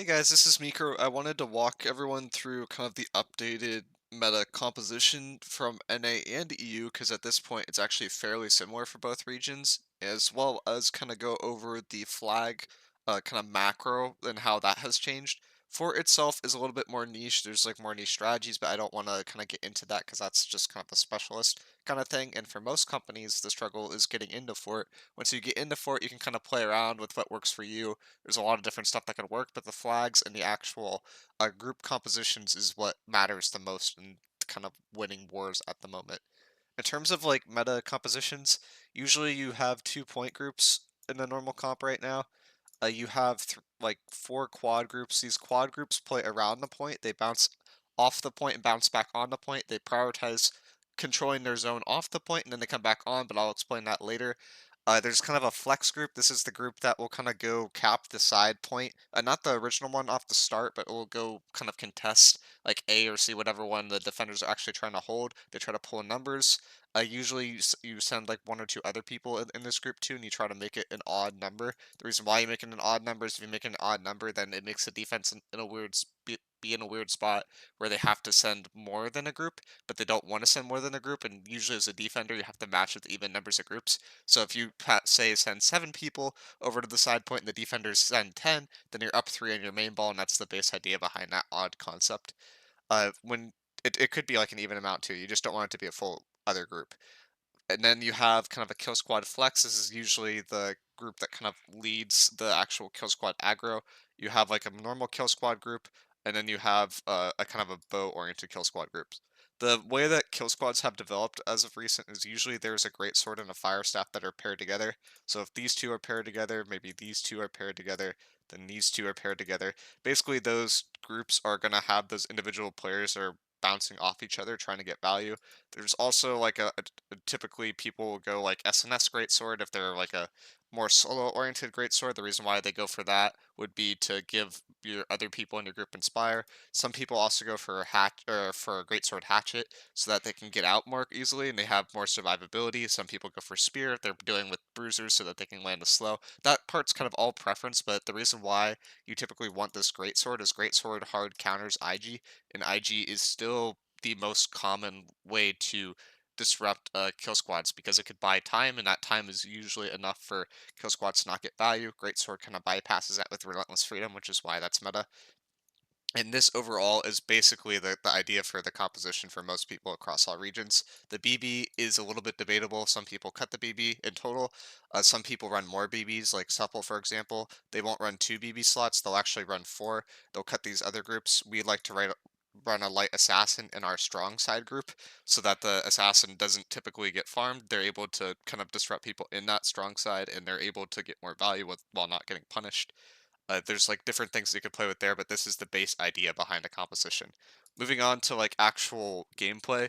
Hey guys, this is Miko. I wanted to walk everyone through kind of the updated meta composition from NA and EU because at this point it's actually fairly similar for both regions, as well as kind of go over the flag kind of macro and how that has changed. For itself is a little bit more niche. There's like more niche strategies, but I don't want to kind of get into that because that's just kind of a specialist kind of thing. And for most companies, the struggle is getting into Fort. Once you get into Fort, you can kind of play around with what works for you. There's a lot of different stuff that could work, but the flags and the actual group compositions is what matters the most in kind of winning wars at the moment. In terms of like meta compositions, usually you have 2 point groups in a normal comp right now. You have like 4 quad groups. These quad groups play around the point. They bounce off the point and bounce back on the point. They prioritize controlling their zone off the point and then they come back on, but I'll explain that later. There's kind of a flex group. This is the group that will kind of go cap the side point. Not the original one off the start, but it will go kind of contest like A or C, whatever one the defenders are actually trying to hold. They try to pull numbers. Usually you send like 1 or 2 other people in this group too, and you try to make it an odd number. The reason why you make it an odd number is if you make it an odd number, then it makes the defense in a be in a weird spot where they have to send more than a group, but they don't want to send more than a group. And usually, as a defender, you have to match with even numbers of groups. So if you say send 7 people over to the side point and the defenders send 10, then you're up 3 on your main ball, and that's the base idea behind that odd concept. When it could be like an even amount too. You just don't want it to be a full other group. And then you have kind of a kill squad flex. This is usually the group that kind of leads the actual kill squad aggro. You have like a normal kill squad group, and then you have a kind of a bow oriented kill squad group. The way that kill squads have developed as of recent is usually there's a great sword and a fire staff that are paired together. So if these two are paired together, maybe these two are paired together, then these two are paired together. Basically, those groups are going to have those individual players that are bouncing off each other trying to get value. There's also like typically people will go like SNS greatsword if they're like a more solo oriented greatsword. The reason why they go for that would be to give your other people in your group inspire. Some people also go for a hatch or for a greatsword hatchet so that they can get out more easily and they have more survivability. Some people go for spear if they're dealing with bruisers so that they can land a slow. That part's kind of all preference, but the reason why you typically want this greatsword is greatsword hard counters IG, and IG is still the most common way to disrupt kill squads because it could buy time, and that time is usually enough for kill squads to not get value. Great Sword kind of bypasses that with Relentless Freedom, which is why that's meta. And this overall is basically the idea for the composition for most people across all regions. The BB is a little bit debatable. Some people cut the BB in total. Some people run more BBs, like Supple, for example. They won't run 2 BB slots. They'll actually run 4. They'll cut these other groups. We like to run a light assassin in our strong side group so that the assassin doesn't typically get farmed. They're able to kind of disrupt people in that strong side and they're able to get more value while not getting punished. There's like different things you could play with there, but this is the base idea behind the composition. Moving on to like actual gameplay,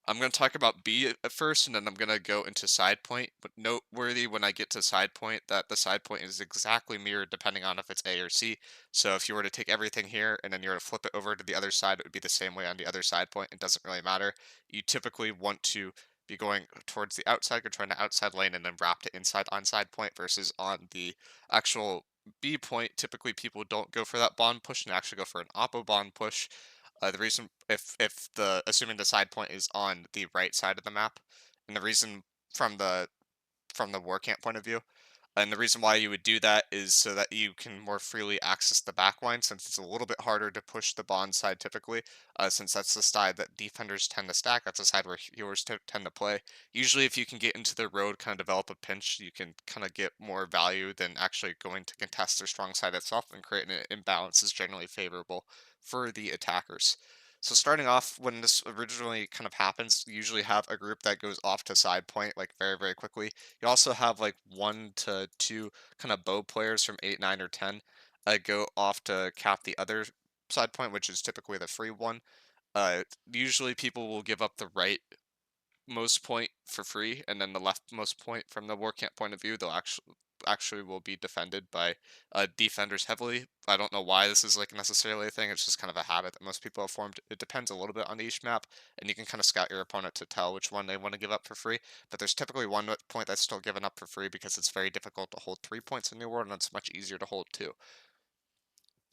I'm going to talk about B at first, and then I'm going to go into side point. But noteworthy when I get to side point that the side point is exactly mirrored depending on if it's A or C. So if you were to take everything here and then you were to flip it over to the other side, it would be the same way on the other side point. It doesn't really matter. You typically want to be going towards the outside, controlling the outside lane, and then wrap to inside on side point versus on the actual B point, typically people don't go for that bond push and actually go for an oppo bond push. The reason, if the assuming the side point is on the right side of the map, and the reason from the war camp point of view, and the reason why you would do that is so that you can more freely access the back line, since it's a little bit harder to push the bond side typically, since that's the side that defenders tend to stack. That's the side where healers tend to play. Usually, if you can get into the road, kind of develop a pinch, you can kind of get more value than actually going to contest their strong side itself, and creating an imbalance is generally favorable for the attackers. So starting off, when this originally kind of happens, you usually have a group that goes off to side point like very, very quickly. You also have like 1 to 2 kind of bow players from 8, 9, or 10 go off to cap the other side point, which is typically the free one. Usually people will give up the right most point for free, and then the leftmost point from the war camp point of view, they'll actually will be defended by defenders heavily. I don't know why this is like necessarily a thing. It's just kind of a habit that most people have formed. It depends a little bit on each map, and you can kind of scout your opponent to tell which one they want to give up for free. But there's typically one point that's still given up for free because it's very difficult to hold 3 points in New World, and it's much easier to hold 2.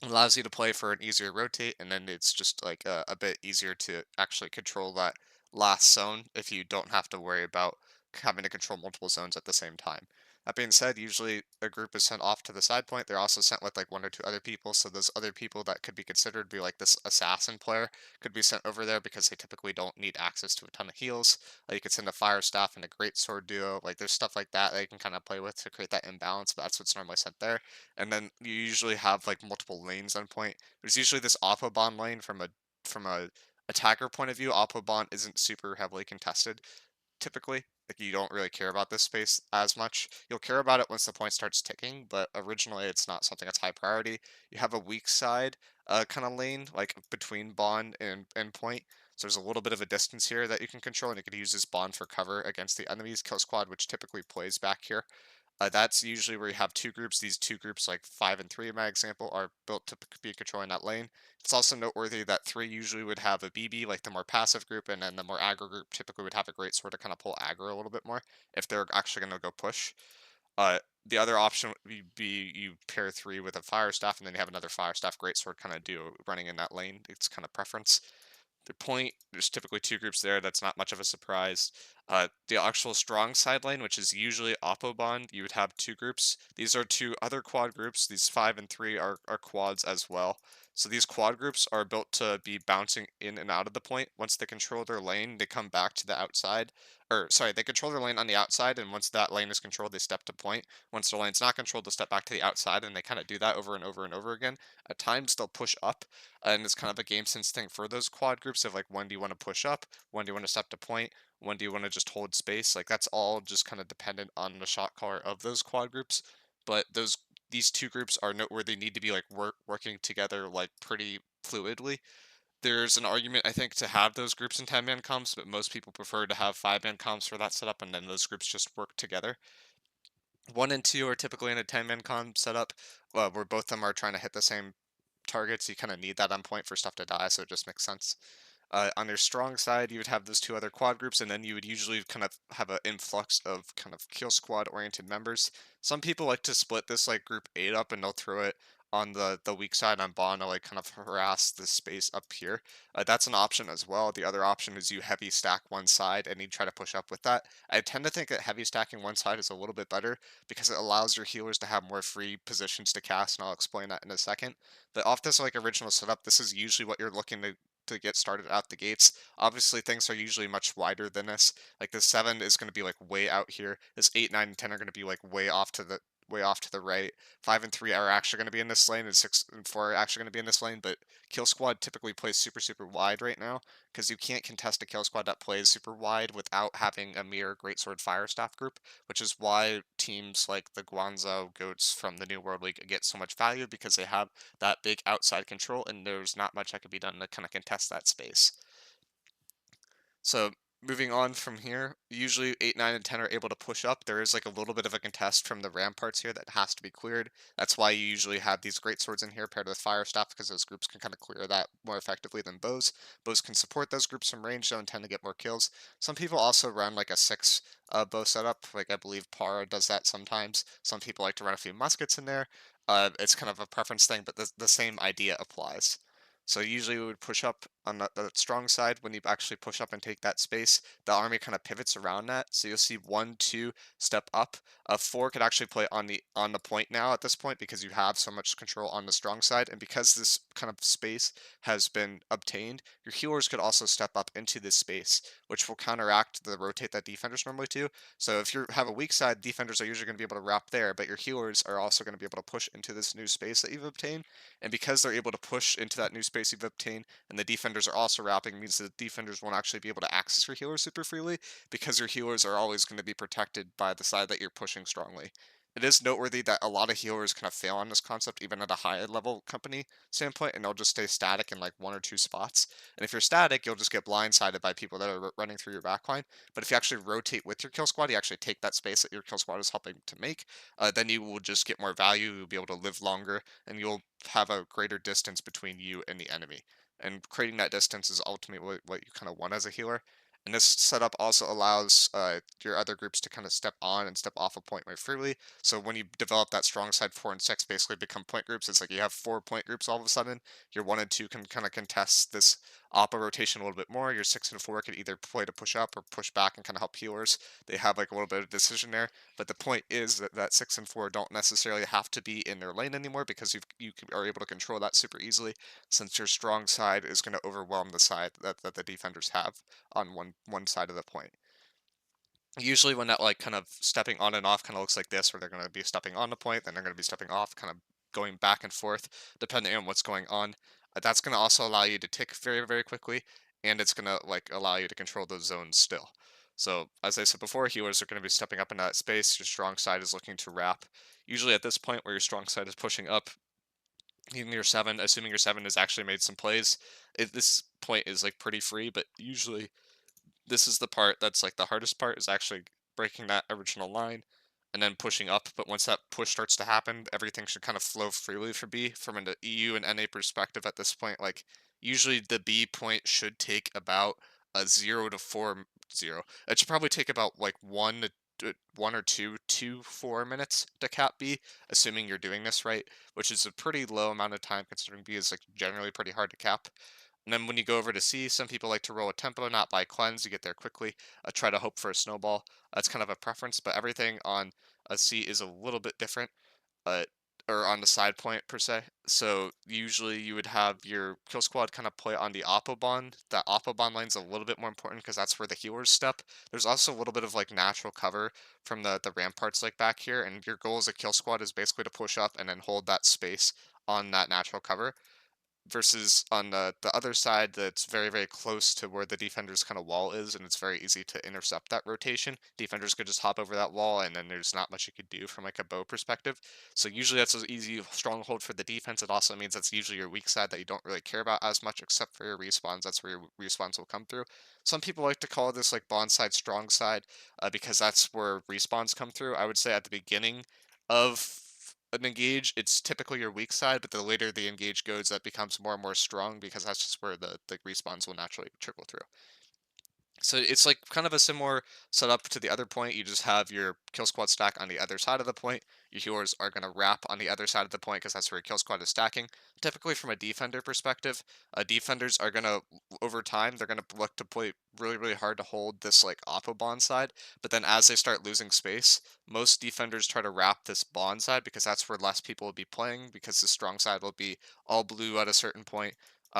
allows you to play for an easier rotate, and then it's just like a bit easier to actually control that last zone if you don't have to worry about having to control multiple zones at the same time. That being said, usually a group is sent off to the side point. They're also sent with like one or two other people, so those other people that could be considered be like this assassin player could be sent over there because they typically don't need access to a ton of heals. You could send a fire staff and a great sword duo. Like there's stuff like that you can kind of play with to create that imbalance, but that's what's normally sent there. And then you usually have like multiple lanes on point. There's usually this Autobahn lane from a attacker point of view. Autobahn isn't super heavily contested typically. Like you don't really care about this space as much. You'll care about it once the point starts ticking, but originally it's not something that's high priority. You have a weak side kind of lane, like between bond and point. So there's a little bit of a distance here that you can control, and you could use this bond for cover against the enemy's kill squad, which typically plays back here. That's usually where you have two groups. These two groups, like 5 and 3 in my example, are built to be controlling that lane. It's also noteworthy that 3 usually would have a BB, like the more passive group, and then the more aggro group typically would have a great sword to kind of pull aggro a little bit more if they're actually going to go push. The other option would be you pair 3 with a fire staff, and then you have another fire staff great sword kind of duo running in that lane. It's kind of preference. The point, there's typically two groups there. That's not much of a surprise. The actual strong side lane, which is usually Oppo you would have two groups. These are two other quad groups. These 5 and 3 are quads as well. So these quad groups are built to be bouncing in and out of the point. Once they control their lane, they come back to the outside. Or, sorry, they control their lane on the outside, and once that lane is controlled, they step to point. Once their lane's not controlled, they'll step back to the outside, and they kind of do that over and over and over again. At times, they'll push up, and it's kind of a game sense thing for those quad groups of like when do you want to push up, when do you want to step to point, when do you want to just hold space. Like that's all just kind of dependent on the shot caller of those quad groups. But these two groups are noteworthy, need to be like working together like pretty fluidly. There's an argument I think to have those groups in 10-man comps, but most people prefer to have 5-man comps for that setup, and then those groups just work together. 1 and 2 are typically in a 10-man comp setup, where both of them are trying to hit the same targets. You kind of need that on point for stuff to die, so it just makes sense. On your strong side, you would have those two other quad groups, and then you would usually kind of have an influx of kind of kill squad oriented members. Some people like to split this like group 8 up, and they'll throw it on the weak side on Bond to like kind of harass the space up here. That's an option as well. The other option is you heavy stack one side and you try to push up with that. I tend to think that heavy stacking one side is a little bit better because it allows your healers to have more free positions to cast, and I'll explain that in a second. But off this like original setup, this is usually what you're looking to get started out the gates. Obviously, things are usually much wider than this. Like the 7 is going to be like way out here. This 8, 9, and 10 are going to be like way off to the right. 5 and 3 are actually going to be in this lane, and 6 and 4 are actually going to be in this lane. But Kill Squad typically plays super wide right now because you can't contest a Kill Squad that plays super wide without having a mere Greatsword Fire Staff group, which is why teams like the Guangzhou Goats from the New World League get so much value because they have that big outside control, and there's not much that could be done to kind of contest that space. So moving on from here, usually 8, 9, and 10 are able to push up. There is like a little bit of a contest from the ramparts here that has to be cleared. That's why you usually have these great swords in here paired with fire staff because those groups can kind of clear that more effectively than bows. Bows can support those groups from range though and tend to get more kills. Some people also run like a 6 bow setup. Like I believe Para does that sometimes. Some people like to run a few muskets in there. It's kind of a preference thing, but the same idea applies. So usually we would push up on the strong side. When you actually push up and take that space, the army kind of pivots around that. So you'll see 1, 2 step up. 4 could actually play on the point now at this point because you have so much control on the strong side, and because this kind of space has been obtained, your healers could also step up into this space, which will counteract the rotate that defenders normally do. So if you have a weak side, defenders are usually going to be able to wrap there, but your healers are also going to be able to push into this new space that you've obtained. And because they're able to push into that new space you've obtained, and the defenders are also wrapping, means that the defenders won't actually be able to access your healers super freely because your healers are always going to be protected by the side that you're pushing strongly. It is noteworthy that a lot of healers kind of fail on this concept, even at a high level company standpoint, and they'll just stay static in like 1 or 2 spots. And if you're static, you'll just get blindsided by people that are running through your backline. But if you actually rotate with your kill squad, you actually take that space that your kill squad is helping to make, then you will just get more value. You'll be able to live longer, and you'll have a greater distance between you and the enemy. And creating that distance is ultimately what you kind of want as a healer. And this setup also allows your other groups to kind of step on and step off a point more freely. So when you develop that strong side 4 and 6 basically become point groups, it's like you have 4 point groups all of a sudden. Your 1 and 2 can kind of contest this oppo rotation a little bit more. Your 6 and 4 can either play to push up or push back and kind of help healers. They have like a little bit of decision there. But the point is that 6 and 4 don't necessarily have to be in their lane anymore because are able to control that super easily since your strong side is going to overwhelm the side that the defenders have on one side of the point. Usually when that like kind of stepping on and off kind of looks like this, where they're going to be stepping on the point, then they're going to be stepping off, kind of going back and forth depending on what's going on. That's going to also allow you to tick very, very quickly, and it's going to like allow you to control those zones still. So as I said before, healers are going to be stepping up in that space. Your strong side is looking to wrap. Usually at this point where your strong side is pushing up, even your seven, assuming your seven has actually made some plays, this point is like pretty free, but usually this is the part that's like the hardest part is actually breaking that original line and then pushing up. But once that push starts to happen, everything should kind of flow freely for B from an EU and NA perspective at this point. Like usually the B point should take about a 0 to 4 0. It should probably take about like 1 or 2 to 4 minutes to cap B, assuming you're doing this right, which is a pretty low amount of time considering B is like generally pretty hard to cap. And then when you go over to C, some people like to roll a tempo, not by cleanse. You get there quickly. Try to hope for a snowball. That's kind of a preference, but everything on a C is a little bit different, uh, or on the side point per se. So usually you would have your kill squad kind of play on the Oppo. That Oppo line's a little bit more important because that's where the healers step. There's also a little bit of like natural cover from the ramparts like back here, and your goal as a kill squad is basically to push up and then hold that space on that natural cover versus on the other side that's very, very close to where the defender's kind of wall is, and it's very easy to intercept that rotation. Defenders could just hop over that wall, and then there's not much you could do from like a bow perspective. So usually that's an easy stronghold for the defense. It also means that's usually your weak side that you don't really care about as much, except for your respawns. That's where your respawns will come through. Some people like to call this like bond side, strong side, because that's where respawns come through. I would say at the beginning of an engage, it's typically your weak side, but the later the engage goes, that becomes more and more strong because that's just where the respawns will naturally trickle through. So it's like kind of a similar setup to the other point. You just have your kill squad stack on the other side of the point. Your healers are going to wrap on the other side of the point because that's where your kill squad is stacking. Typically, from a defender perspective, defenders are going to, over time, they're going to look to play really, really hard to hold this like oppo bond side. But then as they start losing space, most defenders try to wrap this bond side because that's where less people will be playing because the strong side will be all blue at a certain point.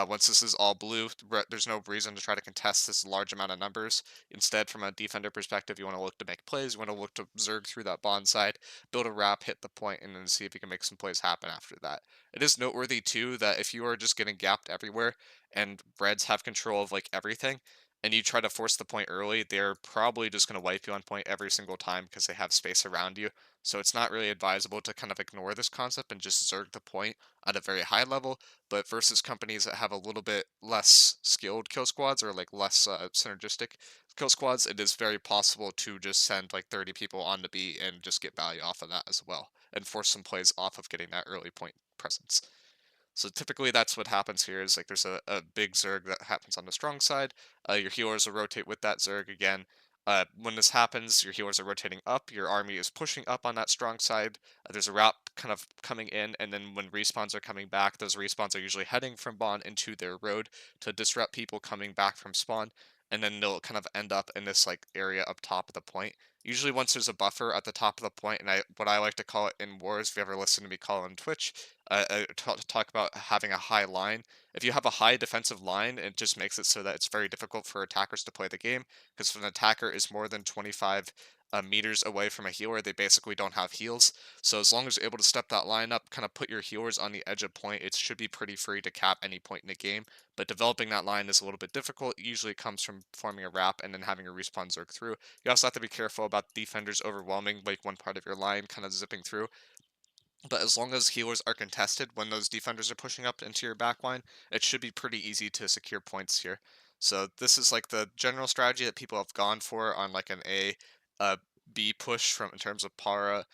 Once this is all blue, there's no reason to try to contest this large amount of numbers. Instead, from a defender perspective, you want to look to make plays. You want to look to zerg through that bond side, build a wrap, hit the point, and then see if you can make some plays happen after that. It is noteworthy too that if you are just getting gapped everywhere and Reds have control of like everything, and you try to force the point early, they're probably just going to wipe you on point every single time because they have space around you. So it's not really advisable to kind of ignore this concept and just zerg the point at a very high level, but versus companies that have a little bit less skilled kill squads or like less synergistic kill squads, it is very possible to just send like 30 people on the B and just get value off of that as well and force some plays off of getting that early point presence. So typically that's what happens here is like there's a big Zerg that happens on the strong side. Your healers will rotate with that Zerg again. When this happens, your healers are rotating up. Your army is pushing up on that strong side. There's a route kind of coming in, and then when respawns are coming back, those respawns are usually heading from Bond into their road to disrupt people coming back from spawn. And then they'll kind of end up in this like area up top of the point. Usually, once there's a buffer at the top of the point, and what I like to call it in wars, if you ever listen to me call on Twitch, talk about having a high line. If you have a high defensive line, it just makes it so that it's very difficult for attackers to play the game. Because if an attacker is more than 25 meters away from a healer, they basically don't have heals. So as long as you're able to step that line up, kind of put your healers on the edge of point, it should be pretty free to cap any point in the game. But developing that line is a little bit difficult. It usually comes from forming a wrap and then having a respawn zerg through. You also have to be careful about defenders overwhelming like one part of your line, kind of zipping through. But as long as healers are contested when those defenders are pushing up into your backline, it should be pretty easy to secure points here. So this is like the general strategy that people have gone for on like an A, B push from in terms of para.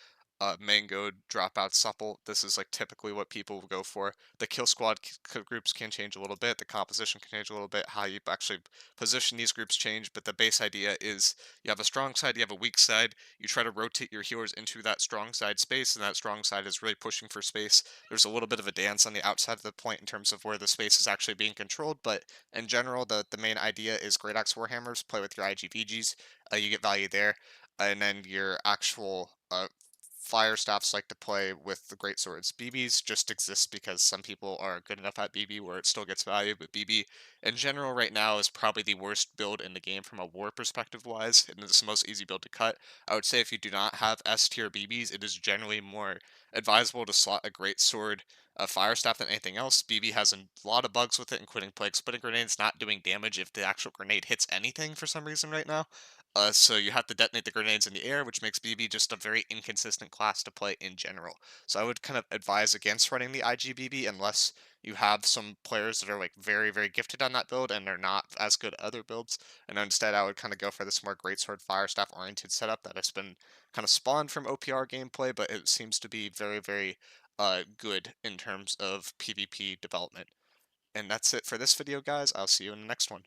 mango, dropout, supple. This is like typically what people will go for. The kill squad groups can change a little bit. The composition can change a little bit. How you actually position these groups change, but the base idea is you have a strong side, you have a weak side. You try to rotate your healers into that strong side space, and that strong side is really pushing for space. There's a little bit of a dance on the outside of the point in terms of where the space is actually being controlled, but in general, the main idea is Great Axe Warhammers. Play with your IGVGs, you get value there, and then your actual fire staffs like to play with the great swords. BBs just exist because some people are good enough at BB where it still gets value, but BB in general right now is probably the worst build in the game from a war perspective wise, and it's the most easy build to cut. I would say if you do not have S tier BBs, it is generally more advisable to slot a great sword, a fire staff than anything else. BB has a lot of bugs with it, including plague splitting grenades not doing damage if the actual grenade hits anything for some reason right now. So you have to detonate the grenades in the air, which makes BB just a very inconsistent class to play in general. So I would kind of advise against running the IGBB unless you have some players that are like very, very gifted on that build and they're not as good at other builds. And instead, I would kind of go for this more greatsword fire staff oriented setup that has been kind of spawned from OPR gameplay, but it seems to be very, very good in terms of PvP development. And that's it for this video, guys. I'll see you in the next one.